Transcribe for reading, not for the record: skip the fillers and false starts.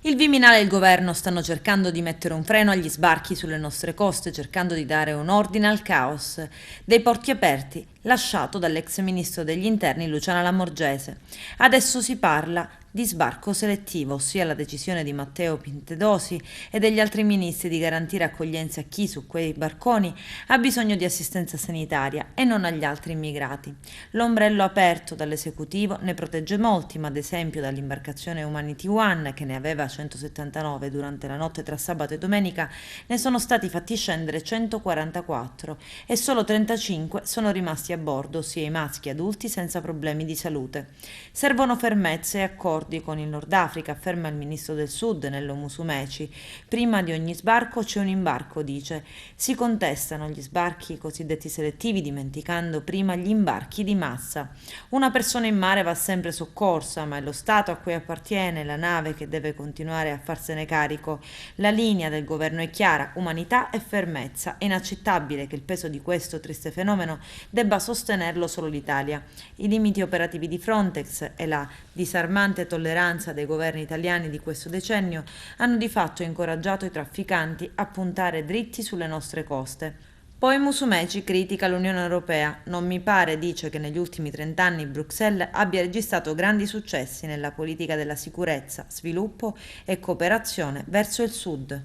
Il Viminale e il governo stanno cercando di mettere un freno agli sbarchi sulle nostre coste, cercando di dare un ordine al caos dei porti aperti lasciato dall'ex ministro degli interni Luciana Lamorgese. Adesso si parla di sbarco selettivo, ossia la decisione di Matteo Piantedosi e degli altri ministri di garantire accoglienza a chi su quei barconi ha bisogno di assistenza sanitaria e non agli altri immigrati. L'ombrello aperto dall'esecutivo ne protegge molti, ma ad esempio dall'imbarcazione Humanity One, che ne aveva 179 durante la notte tra sabato e domenica, ne sono stati fatti scendere 144 e solo 35 sono rimasti a bordo, ossia i maschi adulti senza problemi di salute. Servono fermezze e accordi con il Nord Africa, afferma il ministro del Sud Nello Musumeci. Prima di ogni sbarco c'è un imbarco, dice. Si contestano gli sbarchi cosiddetti selettivi, dimenticando prima gli imbarchi di massa. Una persona in mare va sempre soccorsa, ma è lo Stato a cui appartiene la nave che deve continuare a farsene carico. La linea del governo è chiara: umanità e fermezza. È inaccettabile che il peso di questo triste fenomeno debba sostenerlo solo l'Italia. I limiti operativi di Frontex e la disarmante tolleranza dei governi italiani di questo decennio hanno di fatto incoraggiato i trafficanti a puntare dritti sulle nostre coste. Poi Musumeci critica l'Unione Europea. Non mi pare, dice, che negli ultimi 30 anni Bruxelles abbia registrato grandi successi nella politica della sicurezza, sviluppo e cooperazione verso il Sud.